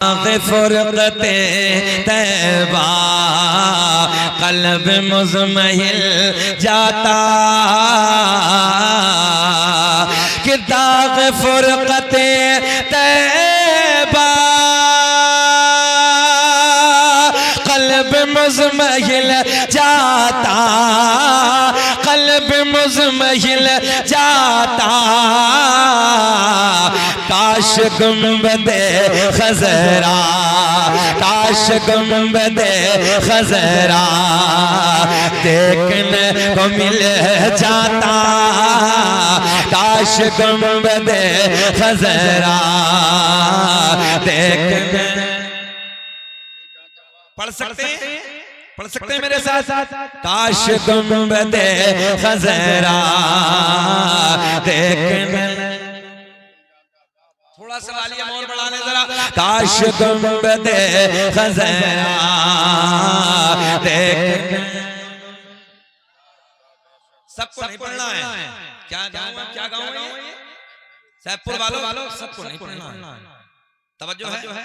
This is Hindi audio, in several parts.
फुरक़ते तैबा क़ल्ब मुज़महिल जाता कि दाग़ फुरक़ते तैबा क़ल्ब मुज़महिल जाता, क़ल्ब मुज़महिल जाता। काश गुंबदे खज़रा, काश गुंबदे खज़रा देखने को मिल जाता। काश गुंबदे खज़रा देखने। पढ़ सकते हैं, पढ़ सकते हैं मेरे साथ। काश गुंबदे खज़रा देखने। थोड़ा सा वालियम और बढ़ाने जरा। काश गुंबदे खज़रा देखने। सबको नहीं पढ़ना है। क्या गाऊं, क्या गाऊं? ये सैदपुर वालों सबको नहीं पढ़ना है। तवज्जो है,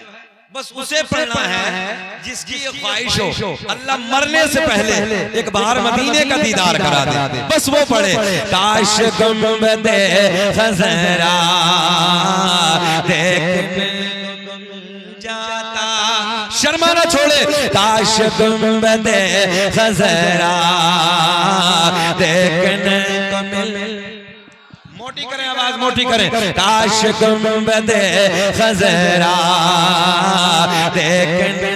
बस उसे पढ़ना है जिसकी ये ख्वाहिश हो अल्लाह मरने से पहले एक बार मदीने का दीदार करा दे, बस वो पढ़े। काश गुंबदे खज़रा देखने जाता, शर्मा न छोड़े। काश गुंबदे खज़रा देखने को मिले। मोटी करें आवाज, मोटी करें। काश गुंबदे खज़रा देखने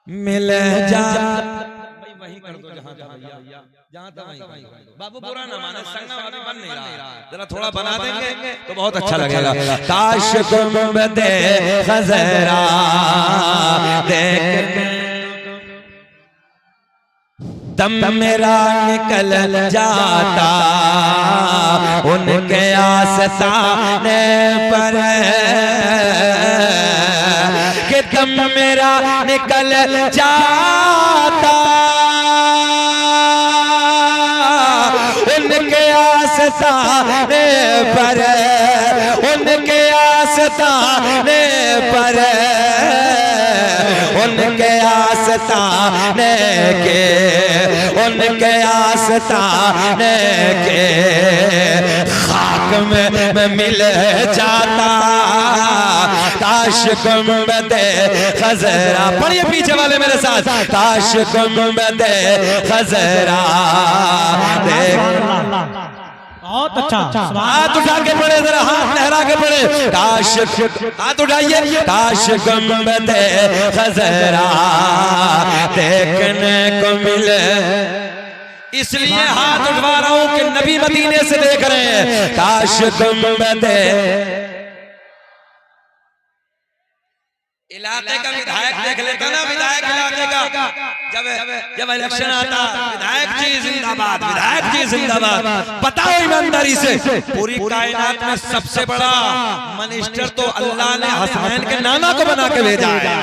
मिल जा। वहीं कर दो जहां था भैया, जहां था वहीं। बाबू बुरा ना माने, संगना वाली बन नहीं रहा, जरा थोड़ा बना देंगे तो बहुत अच्छा लगेगा। काश गुंबदे खज़रा देखने दम मेरा निकल जाता उनके आस्ताने पर, कि दम मेरा निकल जाता उनके आस्ताने पर, उनके आस्ताने पर, उनके आस्ताने के, उनके आस्ताने के खाक में मिल जाता। काश गुंबदे खज़रा, पढ़िए पीछे वाले मेरे साथ। काश गुंबदे खज़रा देख। बहुत अच्छा, हाथ उठा के पढ़े जरा, हाथ लहरा के पढ़े। काश, हाथ उठाइए। काश गुंबदे खज़रा देखने को मिले, इसलिए हाथ उठवा रहा हूं कि नबी मदीने से देख रहे हैं। काश गुंबदे, इलाके का विधायक देख लेता ना, विधायक इलाके का, जब इलेक्शन आता, विधायक जी जिंदाबाद, विधायक जी जिंदाबाद। बताओ ईमानदारी से, पूरी कायनात में सबसे बड़ा मिनिस्टर तो अल्लाह ने हसनैन के नाना को बना के भेजा है।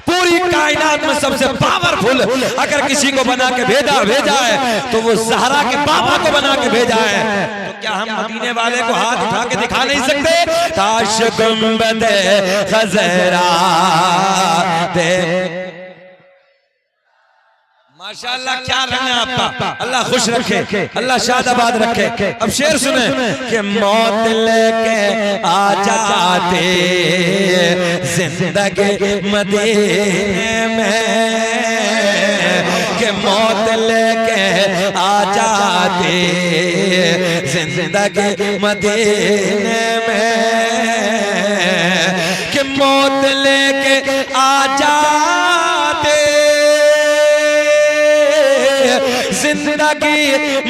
पूरी कायनात में सबसे पावरफुल अगर किसी को बना के भेजा है तो वो ज़हरा के पापा को बना के भेजा है। तो क्या हम मदीने वाले को हाथ उठा के दिखा नहीं सकते? काश गुंबदे खज़रा देख। माशाअल्लाह, क्या रंग है आपका, अल्लाह खुश रखे, अल्लाह शादाबाद रखे। अब शेर सुने कि मौत लेके आ जाते जिंदगी मदीने में, कि मौत लेके आ जाते जिंदगी मदीने में, कि मौत लेके आ जाते जिंदगी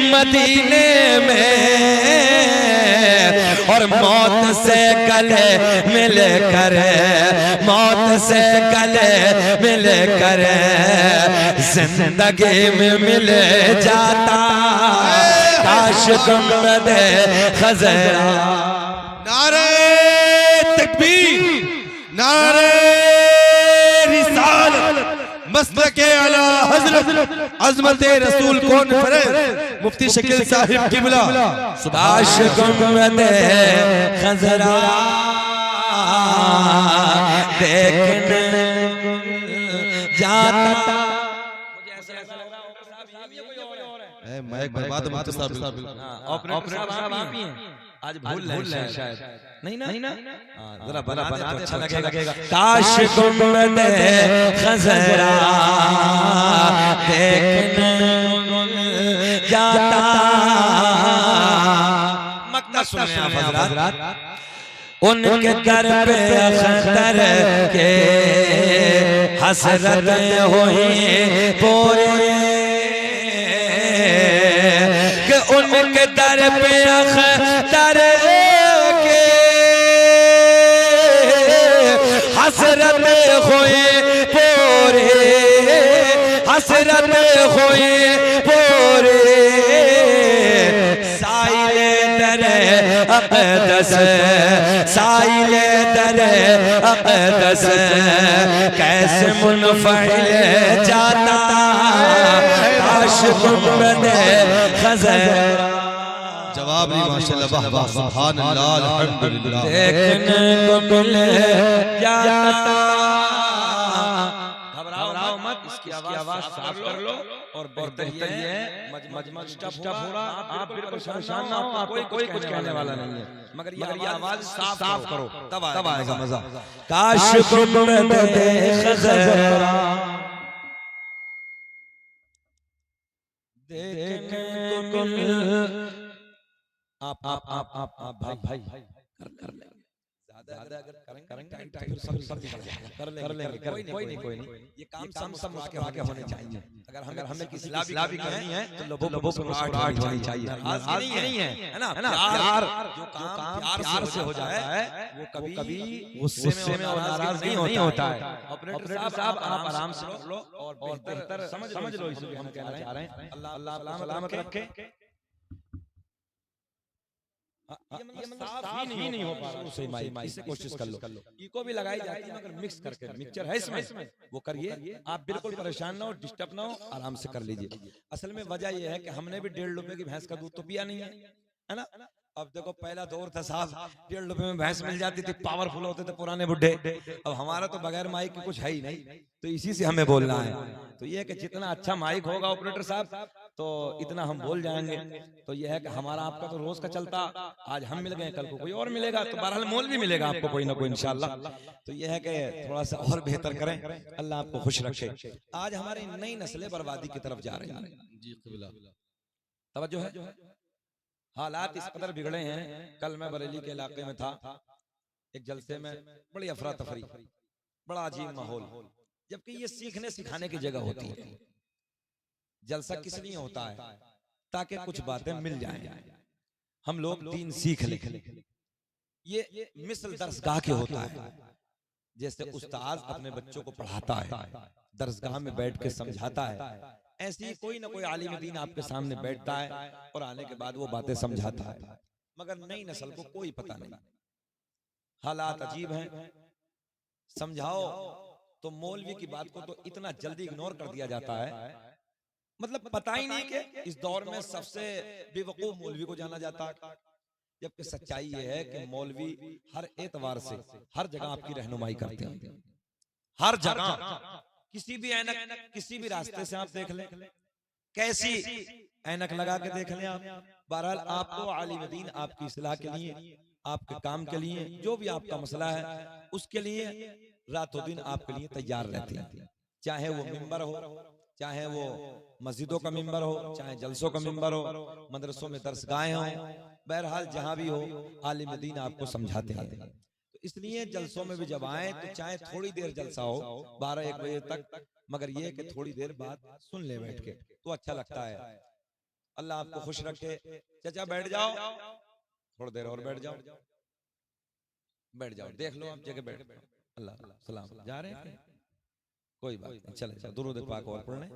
मदीने में, और मौत से गले मिल कर, मौत से गले मिल कर जिंदगी में मिल जाता। काश गुंबदे खज़रा। नारे तकबीर, नारे रिसालत, मसलके आला हज़रत अज़मत रसूल कॉन्फ्रेंस मुफ्ती शकील साहिब किबला। काश गुंबदे खज़रा देखने जाता। मुझे ऐसा लग रहा है साहब ये कोई और है। मैं बर्बाद मुफ्ती साहब बिल्कुल। ऑपरेटर साहब आप ही हैं। आज भूल रहे हैं शायद। नहीं ना जरा बना दे अच्छा लगेगा। काश गुंबद खजरा देखने जाता। मक्ता सुने आप हजरात। उनके दर पे अख्तर के हसरत हुई पूरे कि उनके दर पे अख्तर के हसरत हुई पूरे हसरत हुई पूरे साइले दरे अक़दस साइले दरे अक़दस कैसे मुनफ़इल जाता। काश गुंबद खज़रा। जवाब नहीं माशाल्लाह वाह वाह सुभान अल्लाह अल्हम्दुलिल्लाह। देखने को मिले जाता। घबराओ मत, इसकी आवाज साफ कर लो और बेहतर ये है मजमा स्टफ होगा। आप बिल्कुल परेशान ना हो, आपको कोई कुछ कहने वाला नहीं है, मगर ये आवाज साफ करो तब आएगा मजा। काश गुंबद खज़रा देखने को मिले। आप भाई कर ले ज्यादा अगर करेंगे फिर सब कर लेंगे कोई नहीं ये काम सब आगे होने चाहिए। अगर हमें किसी इस्लाह भी करनी है तो लोगों को मुस्कुराहट होनी चाहिए। नाराजगी नहीं है ना प्यार। जो काम प्यार से हो जाता है वो कभी गुस्से में और नाराज नहीं होता है। ऑपरेटर साहब आप आराम से कर लो और बेहतर समझ लो इसे हम कहना चाह रहे हैं। अल्लाह सलामत रखे। ये मतलब साफ ही नहीं हो पा रहा सही माइक। इससे कोशिश कर लो। इको भी लगाई जाती है मगर मिक्स करके मिक्सचर है इसमें वो करिए। आप बिल्कुल परेशान ना हो, डिस्टर्ब ना हो, आराम से कर लीजिए। असल में वजह ये है कि हमने भी 1.5 रुपए की भैंस का दूध तो पिया नहीं है ना। अब देखो पहला दौर था साहब 1.5 रुपए में भैंस मिल जाती थी, पावरफुल होते थे पुराने बुढ़े। अब हमारा तो बगैर माइक के कुछ है ही नहीं, तो इसी से हमें बोलना है। तो ये है कि जितना अच्छा माइक होगा ऑपरेटर साहब तो इतना हम बोल जाएंगे। तो ये है कि हमारा आपका तो रोज का चलता, आज हम मिल गए कल को कोई और मिलेगा, तो बहरहाल मोल भी मिलेगा आपको कोई ना कोई इंशाल्लाह। तो ये है कि थोड़ा सा और बेहतर करें, अल्लाह आपको खुश रखे। आज हमारी नई नस्लें बर्बादी की तरफ जा रही हैं जी। तवज्जो है। हालात इस कदर बिगड़े हैं। कल मैं बरेली के इलाके में था, एक जलसे में बड़ी अफरा तफरी, बड़ा अजीब माहौल, जबकि ये सीखने सिखाने की जगह होती है। जलसा किस लिए होता है? ताकि कुछ बातें मिल जाएं, हम लोग दीन सीख लें। ये मिसल दरसगाह के होता है। जैसे उस्ताद अपने बच्चों को पढ़ाता है, दरसगाह में बैठ के समझाता है, ऐसे ही कोई ना कोई आलिम दीन आपके सामने बैठता है और आने के बाद वो बातें समझाता है। मगर नई नस्ल को कोई पता नहीं, हालात अजीब हैं। समझाओ तो मौलवी की बात को तो इतना जल्दी इग्नोर कर दिया जाता है, मतलब पता ही नहीं कि इस दौर में सबसे बेवकूफ मौलवी को जाना जाता है। जबकि सच्चाई ये है कि मौलवी हर एतवार से हर जगह आपकी रहनुमाई करते हैं। हर जगह किसी भी ऐनक, किसी भी रास्ते से आप देख लें, कैसी ऐनक लगा के देख लें आप, बहरहाल आपको आलिम दीन आपकी इस्लाह के लिए, आपके काम के लिए, जो भी आपका मसला है उसके लिए रातों दिन आपके लिए तैयार रहती है। चाहे वो मिंबर हो, चाहे वो मस्जिदों का मिंबर हो, चाहे जलसों का मिंबर हो, मदरसों में दरसगाहें हो, बहरहाल जहां भी हो आलिम दीन आपको समझाते हैं। तो इसलिए जलसों में भी जब आए तो चाहे थोड़ी देर जलसा हो 12-1 बजे तक, मगर ये कि थोड़ी देर बाद सुन ले बैठ के तो अच्छा लगता है। अल्लाह आपको खुश रखे। चाचा बैठ जाओ, थोड़ी देर और बैठ जाओ, बैठ जाओ, देख लो आप जगह बैठ। अल्लाह सलाम जा रहे हैं, कोई बात नहीं, चले दुरूद पाक और पढ़ लें।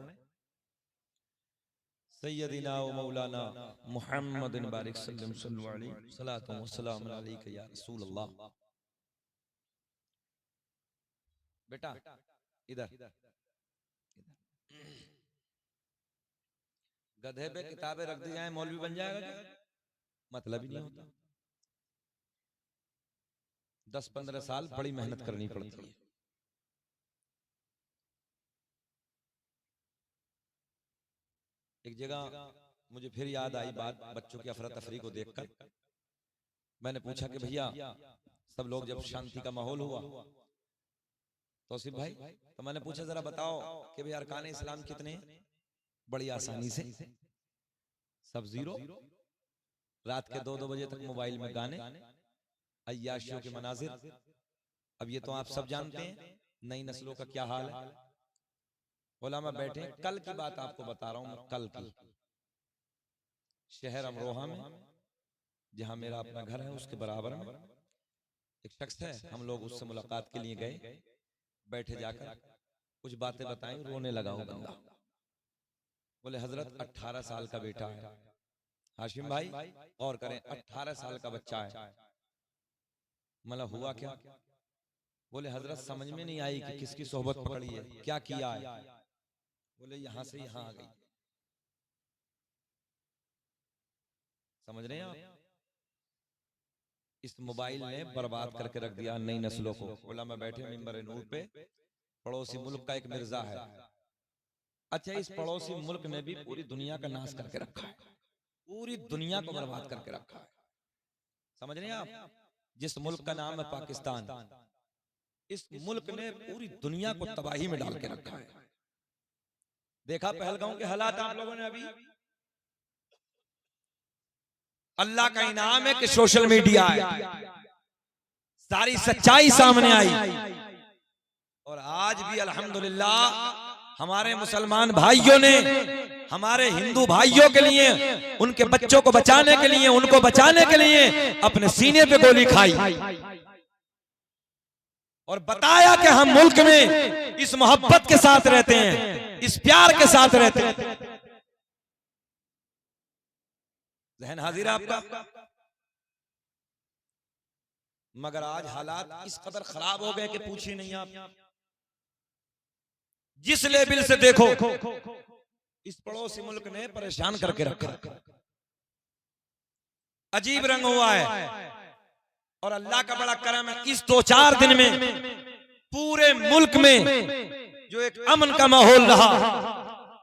सय्यदिना व मौलाना मुहम्मदिन बारिक सल्लल्लाहु अलैहि सलातो व सलाम अलैका या रसूल अल्लाह। बेटा इधर गधे पे किताबें रख दी जाए मौलवी बन जाएगा क्या? मतलब ही नहीं होता। 10-15 साल बड़ी मेहनत करनी पड़ती है। एक जगह मुझे फिर याद आई बात बच्चों की अफरा तफरी को देखकर। मैंने पूछा कि भैया सब लोग जब शांति का माहौल हुआ तौसीफ भाई, तो मैंने पूछा जरा बताओ कि भाई अरकान इस्लाम कितने हैं? बड़ी आसानी से सब 0। रात के 2-2 बजे तक मोबाइल में गाने, अय्याशियों के मनाजिर। अब ये तो आप सब जानते हैं नई नस्लों का क्या हाल है। उलमा बैठे, कल की बात आपको बता रहा हूं मैं, कल की। शहर अमरोहा में जहां मेरा अपना घर है उसके बराबर में एक शख्स है, हम लोग उससे मुलाकात के लिए गए। बैठे जाकर कुछ बातें बताई, रोने लगा वो बंदा। बोले हजरत 18 साल का बेटा है। हाशिम भाई और करें, 18 साल का बच्चा है। मतलब हुआ क्या? बोले हजरत समझ में नहीं आई कि किसकी सोहबत पकड़ी है, क्या किया है। बोले यहां से यहां आ गई। समझ रहे हैं आप? इस मोबाइल ने बर्बाद करके रख दिया नई नस्लों को। उलमा बैठे मिंबर नूर पे, पड़ोसी मुल्क का एक मिर्जा है। अच्छा, इस पड़ोसी मुल्क ने भी पूरी दुनिया का नाश करके रखा है, पूरी दुनिया को बर्बाद करके रखा है। समझ रहे हैं आप? जिस मुल्क का नाम है पाकिस्तान, इस मुल्क ने पूरी दुनिया को तबाही में डाल के रखा है। देखा पहलगांव के हालात आप लोगों ने अभी? अल्लाह का इनाम है कि सोशल मीडिया है, सारी सच्चाई सामने आई। और आज भी अल्हम्दुलिल्लाह हमारे मुसलमान भाइयों ने हमारे हिंदू भाइयों के लिए, उनके बच्चों को बचाने के लिए, उनको बचाने के लिए अपने सीने पे गोली खाई और बताया कि हम मुल्क में इस मोहब्बत के साथ रहते हैं, इस प्यार के साथ रहते हैं। जहन हाजिर आपका? मगर आज हालात इस कदर खराब हो गए कि पूछिए नहीं आप। जिस लेवल से देखो इस पड़ोसी मुल्क ने परेशान करके रखा, अजीब रंग हुआ है। और अल्लाह का बड़ा करम है, इस 2-4 दिन में पूरे मुल्क में जो एक अमन का माहौल रहा।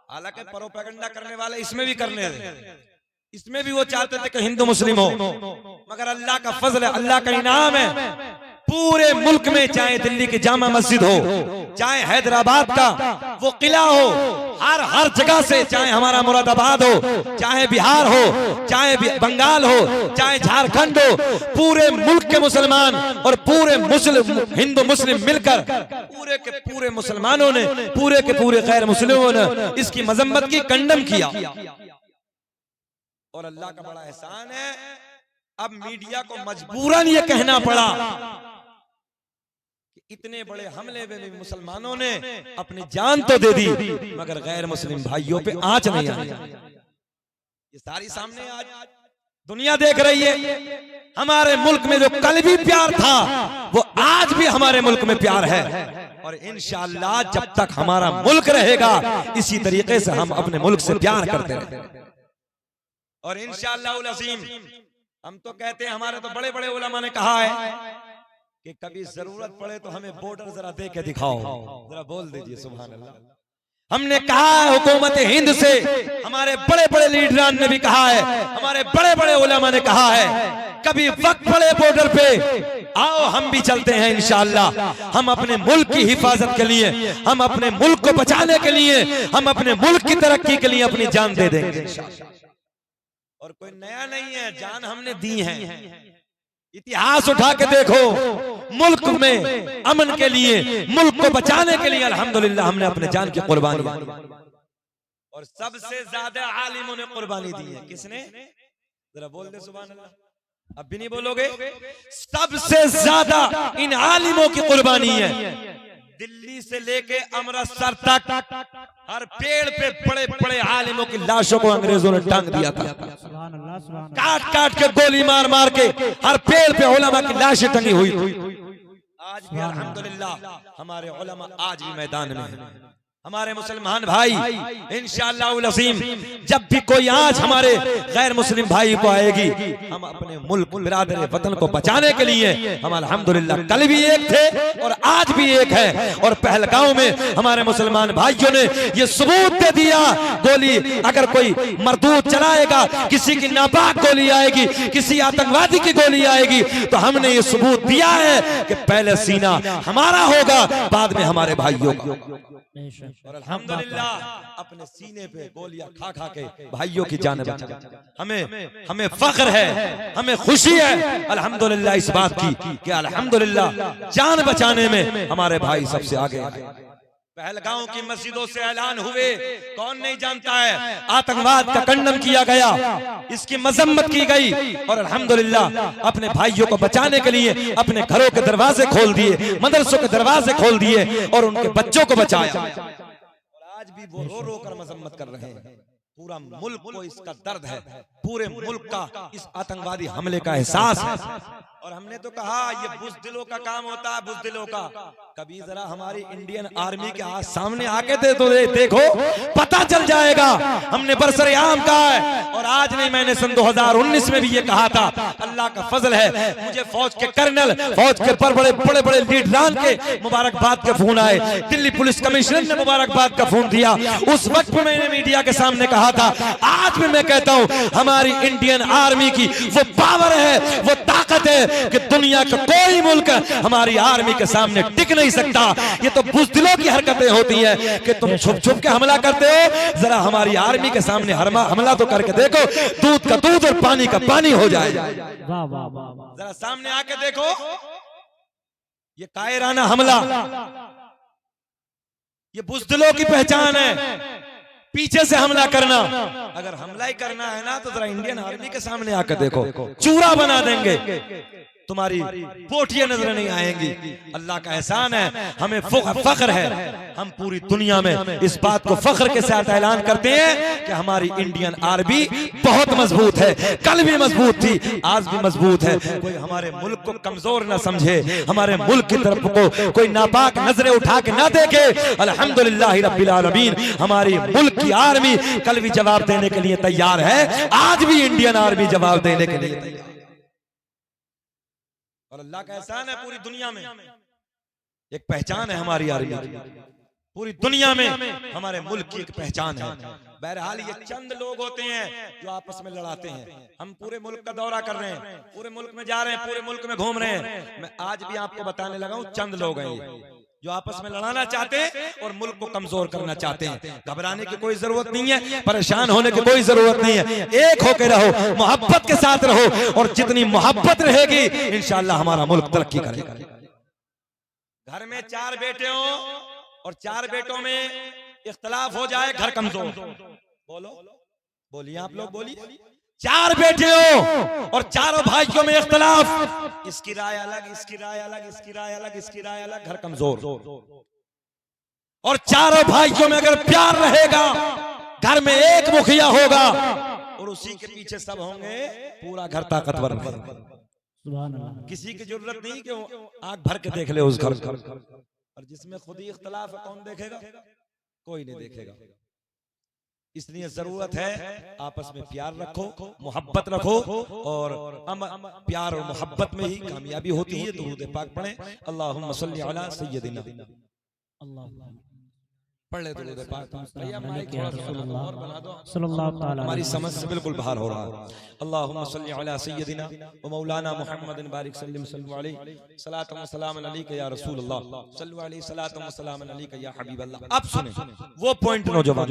हालांकि प्रोपेगेंडा करने वाले इसमें भी करने रहे, इसमें भी वो चाहते थे कि हिंदू मुस्लिम हो, मगर अल्लाह का फजल है, अल्लाह का इनाम है। पूरे मुल्क में, चाहे दिल्ली की जामा मस्जिद हो, चाहे हैदराबाद का वो किला हो, हर जगह से, चाहे हमारा मुरादाबाद हो, चाहे बिहार हो, चाहे बंगाल हो, चाहे झारखंड हो, पूरे मुल्क के मुसलमान और पूरे हिंदू मुस्लिम मिलकर पूरे के पूरे मुसलमानों ने, पूरे के पूरे गैर मुस्लिमों ने इसकी मजम्मत की, कंडम किया। और अल्लाह का बड़ा एहसान है, अब मीडिया को मजबूरन ये कहना पड़ा कि इतने बड़े हमले में भी मुसलमानों ने अपनी जान तो दे दी, मगर गैर मुस्लिम भाइयों पे आंच नहीं आई। ये सारी सामने आज दुनिया देख रही है। हमारे मुल्क में जो कल भी प्यार था वो आज भी हमारे मुल्क में प्यार है। और इंशाअल्लाह जब तक हमारा मुल्क रहेगा इसी तरीके से हम अपने मुल्क से प्यार करते रहेंगे। और इंशाअल्लाह अज़ीम हम तो कहते हैं, हमारे तो बड़े बड़े उलमा ने कहा है कि कभी जरूरत पड़े तो हमें बॉर्डर जरा दे के दिखाओ, जरा बोल दीजिए सुभान अल्लाह। हमने कहा है हुकूमत हिंद से, हमारे बड़े बड़े लीडरान ने भी कहा है, हमारे बड़े बड़े उलमा ने कहा है, कभी वक्त पड़े बॉर्डर पे आओ हम भी चलते हैं इंशाअल्लाह। हम अपने मुल्क की हिफाजत के लिए, हम अपने मुल्क को बचाने के लिए, हम अपने मुल्क की तरक्की के लिए अपनी जान दे देंगे इंशाअल्लाह। और कोई नया नहीं है, जान हमने दी है। इतिहास उठा के देखो, मुल्क में अमन के लिए, मुल्क को बचाने के लिए अल्हम्दुलिल्लाह हमने अपने जान की कुर्बानी दी। और सबसे ज्यादा आलिमों ने कुर्बानी दी है। किसने? जरा बोल दे सुभान अल्लाह। अब भी नहीं बोलोगे? सबसे ज्यादा इन आलिमों की कुर्बानी है। दिल्ली से लेके अमृतसर तक हर पेड़ पे बड़े बड़े आलिमों की लाशों को अंग्रेजों ने टांग दिया था। काट काट के, गोली मार मार के हर पेड़ पे उलमा की लाशें टंगी हुई थी। आज भी अल्हम्दुलिल्लाह हमारे उलमा आज भी मैदान में हैं, हमारे मुसलमान भाई इंशाअल्लाह अज़ीम जब भी कोई आज हमारे गैर मुस्लिम भाई को आएगी, हम अपने मुल्क बिरादर वतन को बचाने के लिए हम अल्हम्दुलिल्लाह कल भी एक थे और आज भी एक है। और पहलगांव में हमारे मुसलमान भाइयों ने ये सबूत दे दिया, गोली अगर कोई मरदूद चलाएगा, किसी की नापाक गोली आएगी, किसी आतंकवादी की गोली आएगी, तो हमने ये सबूत दिया है कि पहले सीना हमारा होगा, बाद में हमारे भाइयों का। और अल्हम्दुलिल्लाह अपने सीने पे गोलियां खा खा के भाइयों की जान बचा। हमें फख्र है, हमें खुशी है अल्हम्दुलिल्लाह इस बात की कि अल्हम्दुलिल्लाह जान बचाने में हमारे भाई सबसे आगे आए। पहलगांव की मस्जिदों से ऐलान हुए, कौन नहीं जानता है, आतंकवाद का खंडन किया गया, इसकी मजम्मत की गई और अल्हम्दुलिल्लाह अपने भाइयों को बचाने के लिए अपने घरों के दरवाजे खोल दिए, मदरसों के दरवाजे खोल दिए और उनके बच्चों को बचाया। और आज भी वो रो रो कर मजम्मत कर रहे हैं। पूरा मुल्क को इसका दर्द है, पूरे मुल्क का इस आतंकवादी हमले का एहसास है। और हमने तो कहा ये बुज़दिलों का काम होता है, बुज़दिलों का। कभी जरा हमारी इंडियन आर्मी के हाथ सामने आके देखो, पता चल जाएगा। हमने बरसरे आम कहा है और आज नहीं, मैंने सन 2019 में भी ये कहा था। अल्लाह का फजल है, मुझे फौज के कर्नल, फौज के बड़े बड़े लीडरान के मुबारकबाद के फोन आए, दिल्ली पुलिस कमिश्नर ने मुबारकबाद का फोन दिया। उस वक्त में मैंने मीडिया के सामने कहा था, आज भी मैं कहता हूं हमारी इंडियन आर्मी की वो पावर है, वो ताकत है कि दुनिया का कोई मुल्क हमारी आर्मी के सामने टिक नहीं सकता। ये तो बुज़दिलों की हरकतें होती हैं कि तुम छुप छुप के हमला करते हो। जरा हमारी आर्मी के सामने हमला तो करके देखो, दूध का दूध और पानी का पानी हो जाए। जरा सामने आके देखो, ये कायराना हमला, ये बुज़दिलों की पहचान है। पीछे से हमला करना, अगर हमला ही करना है ना तो जरा इंडियन आर्मी के सामने आकर देखो, चूरा बना देंगे, तुम्हारी पोटियां नजर नहीं आएंगी। अल्लाह का एहसान है, हमें फख्र है, हम पूरी दुनिया में इस बात को फख्र के साथ ऐलान करते हैं कि हमारी इंडियन आर्मी बहुत मजबूत है। कल भी मजबूत थी, आज भी मजबूत है। कोई हमारे मुल्क को कमजोर ना समझे, हमारे मुल्क की तरफ को कोई नापाक नजरें उठा के ना देखे। अल्हम्दुलिल्लाह रब्बिल आलमीन, हमारी मुल्क की आर्मी कल भी जवाब देने के लिए तैयार है, आज भी इंडियन आर्मी जवाब देने के लिए तैयार। और अल्लाह का एहसान है, पूरी दुनिया में एक पहचान है हमारी आर्मी की, पूरी दुनिया में हमारे मुल्क की एक पहचान है। बहरहाल ये चंद लोग होते हैं जो आपस में लड़ाते हैं। हम पूरे मुल्क का दौरा कर रहे हैं, पूरे मुल्क में जा रहे हैं, पूरे मुल्क में घूम रहे हैं। मैं आज भी आपको बताने लगा हूं, चंद लोग हैं ये जो आपस में लड़ाना चाहते हैं और मुल्क को कमजोर करना चाहते हैं। घबराने की कोई जरूरत नहीं है, परेशान होने की कोई जरूरत नहीं है। एक होके रहो, मोहब्बत के साथ रहो, और जितनी मोहब्बत रहेगी इंशाअल्लाह हमारा मुल्क तरक्की करेगा। घर में 4 बेटे हो और 4 बेटों में इख्तलाफ हो जाए, घर कमजोर। बोलिए आप लोग, बोलिए। 4 बेटे हो और चारों भाइयों में इख्तलाफ, इसकी राय अलग, इसकी राय अलग, इसकी राय अलग, इसकी राय अलग, घर कमजोर। और चारों भाइयों में अगर प्यार रहेगा, घर में एक मुखिया होगा और उसी के पीछे सब होंगे, पूरा घर ताकतवर रहेगा। किसी की जरूरत नहीं कि आंख भर के देख ले उस घर को। और जिसमें खुद ही इख्तलाफ है, कौन देखेगा? कोई नहीं देखेगा। इसलिए जरूरत है आपस में प्यार रखो, मोहब्बत रखो, और प्यार और मोहब्बत में ही कामयाबी होती है। दुरूद पाक पढ़ें, अल्लाहुम्मा सल्ली अला सय्यदिना, पढ़ ले दुरूद पाक। भैया माइक थोड़ा सा और बना दो, सल्लल्लाहु ताला, हमारी समझ से बिल्कुल बाहर हो रहा है। अल्लाहुम्मा सल्ली अला सय्यदिना व मौलाना मुहम्मदिन बारिक सल्लल्लाहु अलैहि सलातु व सलाम अलैका या रसूल अल्लाह, सल्लल्लाहु अलैहि सलातु व सलाम अलैका या हबीब अल्लाह। अब सुने वो पॉइंट नौजवान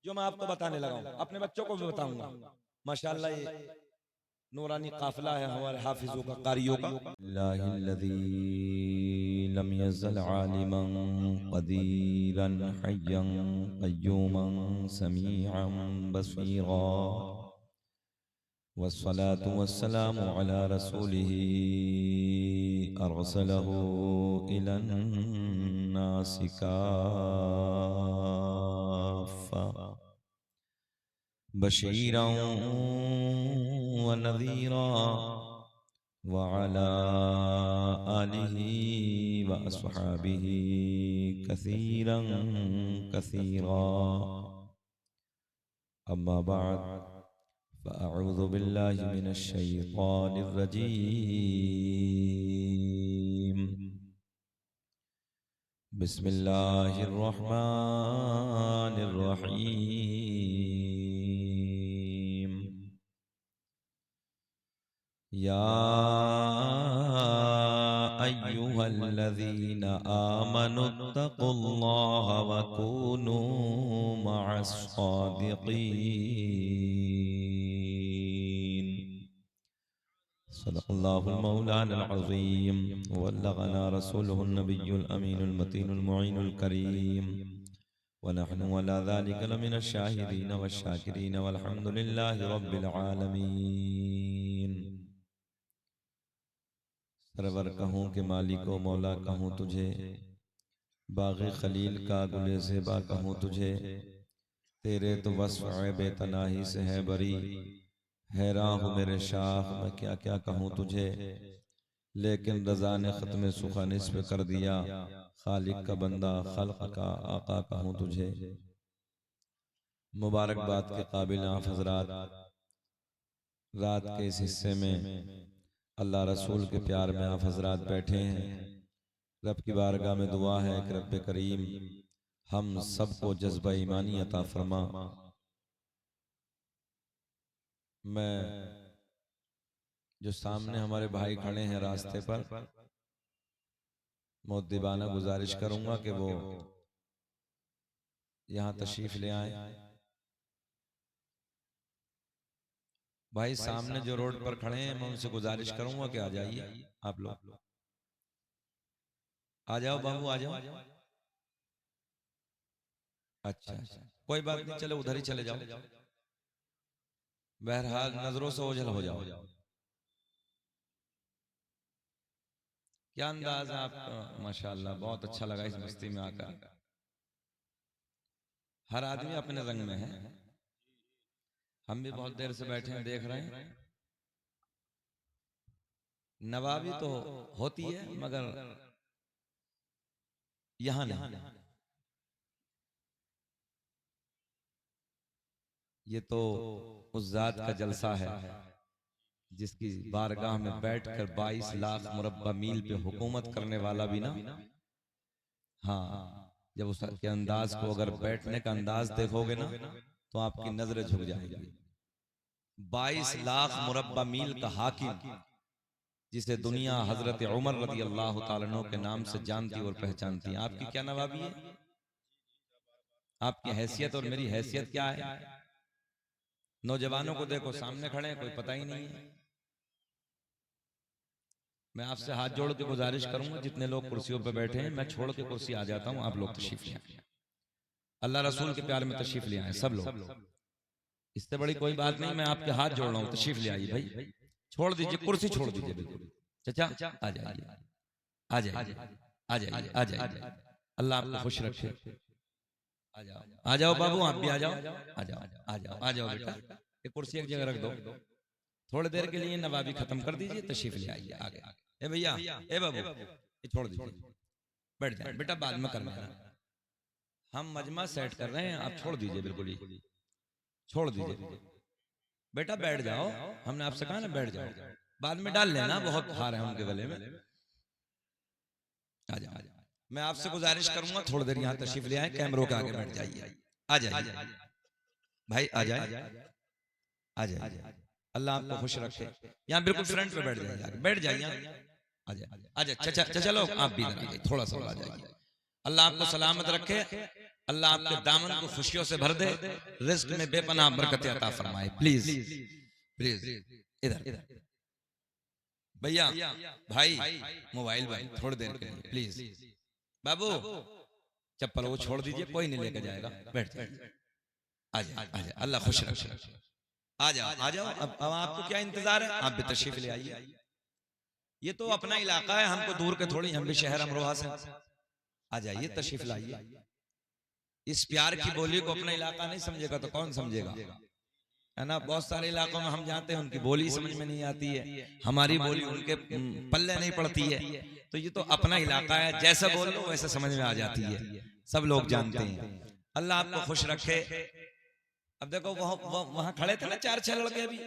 जो मैं आपको बताने लगा हूं, अपने बच्चों को भी बताऊंगा। माशाअल्लाह ये नूरानी काफिला है हमारे हाफिजों का, कारियों का। लाहिल्लज़ी लम यज़ल आलिमन क़दीरन हय्यन क़य्यूमन समीअन बसीरा, वस्सलातु वस्सलामु अला रसूलिही अरसलहू इलन नासि काफ़्फ़ा बशीरन व नज़ीरा व अला आलिही व व अस्हाबिही कसीरन कसीरा। अम्मा बाद फ़अऊज़ु बिल्लाहि मिनश शैतानिर रजीम। बिस्मिल्लाहिर रहमानिर रहीम। या अय्युहल्लज़ीना आमनुत्तक़ुल्लाह व कूनू मअस्सादिक़ीन। सदक़ल्लाहुल मौलाना अज़ीम व बल्लगना रसूलुहुन नबियुल अमीनुल मतीनुल मुईनुल करीम व नहनु अला ज़ालिका लमिनश शाहिदीन वश्शाकिरीन वल्हम्दुलिल्लाहि रब्बिल आलमीन। सरवर कहूँ के मालिको मौला कहूँ तुझे, बाग़े खलील का गुले ज़ेबा कहूँ तुझे। तेरे तो वस्फ़ बेतनाही से है बरी, हैरान हूँ मेरे शाख मैं क्या क्या कहूँ तुझे। लेकिन रज़ा ने ख़त्म सुख़ानिस पे कर दिया, खालिक का बंदा खल्क़ का आका कहूँ तुझे। मुबारकबाद के काबिल आप हज़रात, रात के इस हिस्से में अल्लाह रसूल के प्यार में आप हज़रात बैठे हैं। रब की बारगाह में दुआ है कि रब करीम हम सबको जज्बा ईमानी अता फरमा। मैं जो सामने हमारे भाई खड़े हैं रास्ते पर, मुद्दिबाना गुजारिश करूंगा कि वो यहाँ तशरीफ ले आए। भाई सामने जो रोड पर खड़े हैं मैं उनसे गुजारिश करूंगा कि आ जाइए आप लोग। आ जाओ बाबू आ जाओ। अच्छा कोई बात नहीं, चलो उधर ही चले जाओ। बहरहाल नजरों से ओझल हो जाओ। क्या अंदाज है आपका, माशाल्लाह बहुत अच्छा लगा इस बस्ती में आकर। हर आदमी अपने रंग में है। हम भी बहुत देर से बैठे हैं, देख रहे हैं। नवाबी तो होती है मगर यहां नहीं। ये तो उस जात का जलसा है जिसकी बारगाह में बैठकर 22 लाख मुरब्बा मील पे हुकूमत करने वाला भी ना, हाँ जब उसके अंदाज को, अगर बैठने का अंदाज देखोगे ना तो आपकी नजरें झुक जाएगी। 22 लाख मुरब्बा मील का हाकिम, जिसे दुनिया हजरत उमर रज़ी अल्लाह तआला अन्हु के नाम से जानती और पहचानती है। आपकी क्या नवाबी है? आपकी हैसियत और मेरी हैसियत क्या है? नौजवानों को देखो सामने खड़े हैं, कोई पता ही नहीं है। मैं आपसे हाथ जोड़ के गुजारिश करूंगा, जितने लोग कुर्सियों पर बैठे हैं मैं छोड़ के कुर्सी आ जाता हूं, आप लोग तशरीफ ले आए। अल्लाह रसूल के प्यार में तशरीफ ले आए सब लोग। इससे बड़ी कोई बात नहीं, मैं आपके हाथ जोड़ रहा हूं, तशरीफ ले आइए भाई। छोड़ दीजिए कुर्सी, छोड़ दीजिए बिल्कुल। चाचा आ जाइए, आ जाइए, आ जाइए, आ जाइए। अल्लाह आपको खुश रखे। आ जाओ, आ जाओ बाबू, आप भी आ जाओ, आ जाओ, आ जाओ, आ जाओ बेटा। ये कुर्सी एक जगह रख दो, थोड़ी देर के लिए नवाबी खत्म कर दीजिए, तशरीफ ले आइए आगे। ए भैया, ए बाबू, ये छोड़ दीजिए, बैठ जाए बेटा, बाद में करना है। हम मजमा सेट कर रहे हैं, आप छोड़ दीजिए बिल्कुल ही, छोड़ दीजिए बेटा, बैठ जाओ। हमने आपसे कहा ना बैठ जाओ, बाद में डाल लेना, बहुत हार है उनके गले में। आ जाओ, मैं आपसे गुजारिश करूंगा थोड़ी देर यहाँ तशरीफ ले आए, कैमरों के आगे बैठ जाइए। आ जाइए भाई, आ जाए, आ जाए। अल्लाह आपको खुश रखे। यहाँ बिल्कुल फ्रंट पे बैठ जाइए, बैठ जाइए, आ जाए, आ जाए। चलो आप भी इधर आ जाइए, थोड़ा सा आ जाइए। अल्लाह आपको सलामत रखे, अल्लाह आपके दामन को खुशियों से भर दे, रिज़्क़ में बेपनाह बरकतें अता फरमाए। प्लीज प्लीज इधर भैया, भाई मोबाइल भाई थोड़ी देर के लिए प्लीज। बाबू चप्पल वो छोड़ दीजिए, कोई नहीं लेके जाएगा, बैठ जाइए। आ जाए, अल्लाह खुश रखे। आ जाओ, आ जाओ। अब आपको क्या इंतजार है, आप भी तशरीफ ले आइए। ये तो अपना इलाका है, हमको दूर के थोड़ी, हम भी शहर अमरोहा से। आ जाइए, तशरीफ लाइए। इस प्यार की बोली को अपना इलाका नहीं समझेगा तो कौन समझेगा? है ना। बहुत सारे इलाकों में हम जाते हैं, उनकी बोली समझ में नहीं आती है, हमारी बोली उनके पल्ले नहीं पड़ती है। तो ये तो अपना इलाका है, जैसे बोल लो वैसे समझ में आ जाती है, सब लोग जानते हैं। अल्लाह आपको खुश रखे। अब देखो वहां खड़े थे ना 4-6 लड़के, अभी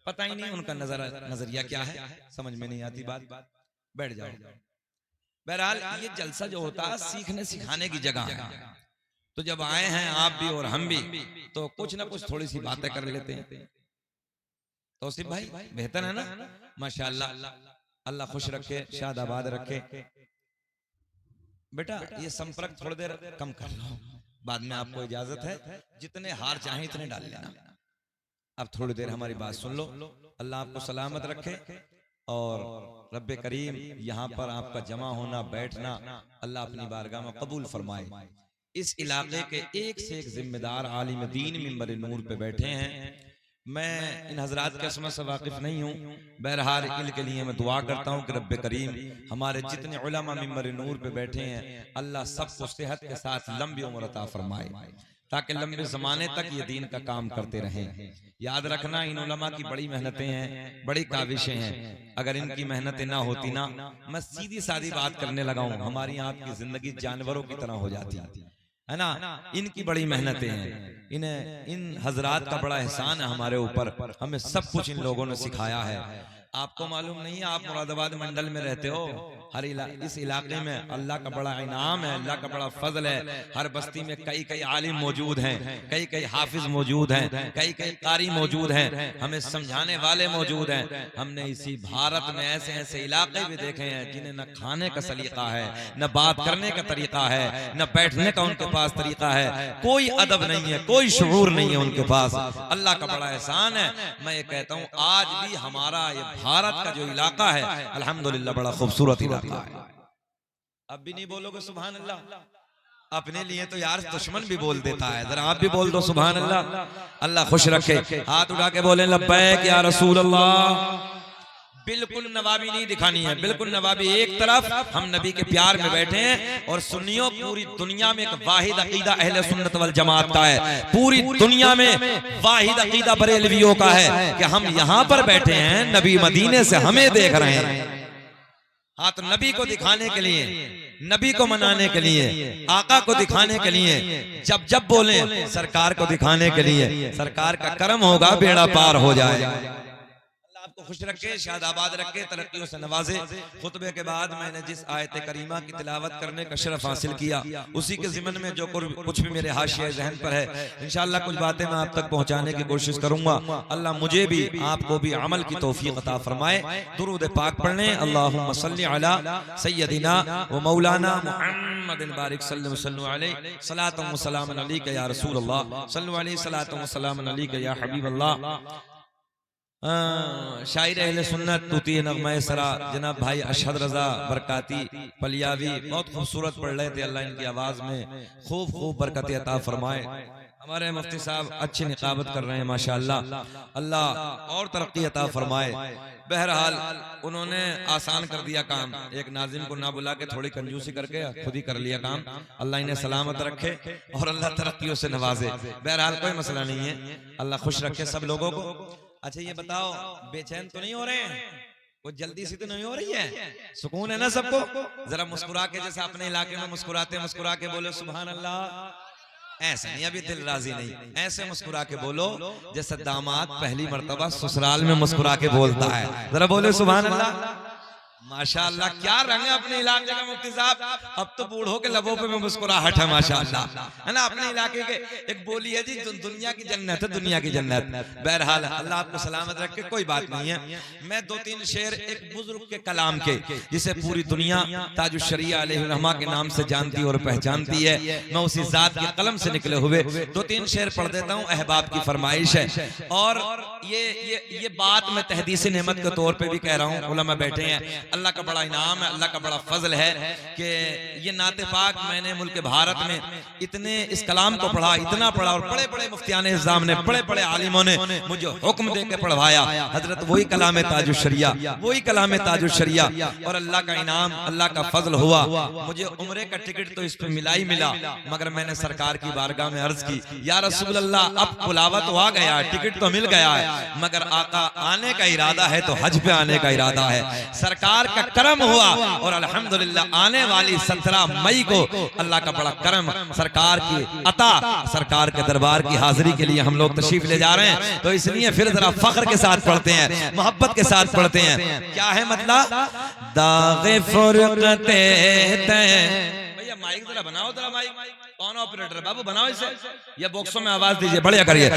पता ही नहीं उनका नजरिया क्या है, समझ में नहीं आती बात, बैठ जाओ। बहरहाल ये जलसा जो होता है सीखने सिखाने की जगह है। तो जब आए हैं आप भी और हम भी, तो कुछ ना कुछ थोड़ी सी बातें कर लेते हैं। तौसीफ भाई बेहतर है ना, माशाअल्लाह, अल्लाह खुश रखे, शादाबाद रखे। बेटा ये संपर्क थोड़ी देर कम कर लो, बाद में आपको इजाजत है, जितने हार चाहे इतने डाल लेना। अब थोड़ी देर हमारी बात सुन लो। अल्लाह आपको सलामत रखे और रब्बे करीम यहाँ पर आपका जमा होना बैठना अल्लाह अपनी बारगाह में कबूल फरमाए। इस इलाके के एक से एक जिम्मेदार आलिम दीन मिंबर नूर पे बैठे हैं। मैं इन हजरात के इसमें से वाकिफ नहीं हूँ, बहरहाल इनके लिए मैं दुआ करता हूँ कि रब्बे करीम हमारे जितने उलमा मिंबर नूर पे बैठे हैं अल्लाह सबको सेहत के साथ लंबी उम्र अता फरमाए, ताकि लंबे जमाने तक ये दीन का काम करते रहें। याद रखना इन उलमा की बड़ी मेहनतें हैं, बड़ी काविशें हैं। अगर इनकी मेहनतें ना होती ना, मैं सीधी सादी बात करने लगा हूँ, हमारी आपकी जिंदगी जानवरों की तरह हो जाती है ना। इनकी बड़ी मेहनतें हैं, इन हजरात का बड़ा एहसान है हमारे ऊपर, हमें सब कुछ इन लोगों ने सिखाया है। आपको मालूम नहीं है, आप मुरादाबाद मंडल में रहते हो, इस इलाके में अल्लाह का बड़ा इनाम है, अल्लाह का बड़ा फजल है। हर बस्ती में कई कई आलिम मौजूद हैं, कई कई हाफिज मौजूद हैं, कई कई कारी मौजूद हैं, हमें समझाने वाले मौजूद हैं। हमने इसी भारत में ऐसे ऐसे इलाके भी देखे हैं जिन्हें न खाने का सलीका है, न बात करने का तरीका है, न बैठने का उनके पास तरीका है, कोई अदब नहीं है, कोई शुऊर नहीं है उनके पास। अल्लाह का बड़ा एहसान है। मैं ये कहता हूँ आज भी हमारा ये भारत का जो इलाका है अल्हम्दुलिल्लाह बड़ा खूबसूरत इलाका है। अब भी नहीं बोलोगे सुभान अल्लाह? अपने लिए तो यार दुश्मन भी बोल देता है, जरा आप भी बोल दो सुभान अल्लाह। अल्लाह खुश रखे, हाथ उठा के बोले लब्बैक या रसूल अल्लाह। बिल्कुल नवाबी नहीं दिखानी है, बिल्कुल नवाबी एक तरफ, हम नबी के प्यार में बैठे हैं। और सुन्नियों पूरी दुनिया में एक वाहिद अकीदा अहले सुन्नत वल जमात का है, पूरी दुनिया में वाहिद अकीदा बरेलवियों का है कि हम यहाँ पर बैठे हैं, नबी मदीने से हमें देख रहे हैं। हाँ, तो नबी को दिखाने के लिए, नबी को मनाने के लिए, आका को दिखाने के लिए, जब जब बोले सरकार को दिखाने के लिए, सरकार का करम होगा, बेड़ा पार हो जाएगा। आपको खुश रखे, शादाबाद रखे, तरक्कियों से नवाजे। खुतबे के बाद मैंने जिस आयत करीमा की तिलावत करने का शरफ हासिल किया, उसी के ज़िमन में जो कुछ भी मेरे हाशिए ज़हन पर है, इंशाअल्लाह कुछ बातें मैं आप तक पहुंचाने की कोशिश करूंगा। अल्लाह मुझे भी आपको भी अमल की तौफीक अता फरमाए। दुरूद पाक पढ़ने, अल्लाहुम्मा सल्ली अला सय्यदिना व मौलाना मुहम्मदिन बारिक सल्लल्लाहु अलैहि सलातु व सलाम अलैका या रसूल अल्लाह, सल्लल्लाहु अलैहि सलातु व सलाम अलैका या हबीब अल्लाह। शायर अहले सुन्नत तूती नगमा सरा जनाब भाई अशहद रजा बरकाती पलियावी बहुत खूबसूरत पढ़ रहे थे। अल्लाह इनकी आवाज में खूब खूब बरकत अता फरमाए। हमारे मुफ्ती साहब अच्छी निकाबत कर रहे हैं माशाअल्लाह, अल्लाह और तरक्की अता फरमाए। बहरहाल उन्होंने आसान कर दिया काम, एक नाजिम को ना बुला के थोड़ी कंजूसी करके खुद ही कर लिया काम। अल्लाह इन्हें सलामत रखे और अल्लाह तरक्कियों से नवाजे। बहरहाल कोई मसला नहीं है, अल्लाह खुश रखे सब लोगों को। अच्छा ये बताओ, बेचैन तो नहीं हो रहे हैं? वो जल्दी सी तो नहीं हो रही है? सुकून है ना सबको? जरा मुस्कुरा के, जैसे अपने इलाके में मुस्कुराते, मुस्कुरा के बोले सुभान अल्लाह। ऐसे नहीं, अभी दिल राजी नहीं, ऐसे मुस्कुरा के बोलो जैसे दामाद पहली मर्तबा ससुराल में मुस्कुरा के बोलता है। जरा बोले सुभान अल्लाह। माशाअल्लाह, क्या रंग है अपने इलाके का मुफ्ती साहब। अब तो बूढ़ों के लबों पे मुस्कुराहट है माशाअल्लाह, है ना। अपने इलाके के एक बोली है जी, दुनिया की जन्नत है, दुनिया की जन्नत। बहरहाल अल्लाह आपको सलामत रखे, कोई बात नहीं है। मैं 2-3 शेर एक बुजुर्ग के कलाम के, जिसे पूरी दुनिया ताजुश शरिया अलैहि रहमा के नाम से जानती और पहचानती है, मैं उसी जात के कलम से निकले हुए 2-3 शेर पढ़ देता हूँ। अहबाब की फरमाइश है और ये बात मैं तहदीस नेमत के तौर पे भी कह रहा हूँ। उलमा बैठे हैं, अल्लाह का बड़ा इनाम है, अल्लाह का बड़ा फजल है कि ये नाते पाक मैंने मुल्क भारत में इतने इस कलाम को पढ़ा, इतना पढ़ा, और बड़े बड़े मुफ्तियाने इस्लाम ने, बड़े बड़े आलिमों ने मुझे हुक्म दे के पढ़वाया। हजरत वही कलाम ताजुश शरिया, वही कलाम ताजुश शरिया, और अल्लाह का इनाम, अल्लाह का फजल हुआ। मुझे उम्रे का टिकट तो इस पे मिला ही मिला, मगर मैंने सरकार की बारगाह में अर्ज की, या रसूल अल्लाह, अब बुलावा तो आ गया, टिकट तो मिल गया है, मगर आका आने का इरादा है तो हज पे आने का इरादा है। सरकार का करम हुआ और अल्हम्दुलिल्लाह आने वाली 17 मई को अल्लाह का बड़ा करम, सरकार की अता, सरकार के दरबार की हाजिरी के लिए हम लोग तशरीफ ले जा रहे हैं। तो इसलिए फिर जरा फख्र के साथ पढ़ते हैं, मोहब्बत के साथ पढ़ते हैं। क्या है मतलब? दागे फुरकते भैया माइक जरा बनाओ, जरा माइक, कौन ऑपरेटर बाबू बनाओ इसे, या बॉक्सों में आवाज दीजिए, बढ़िया करिए।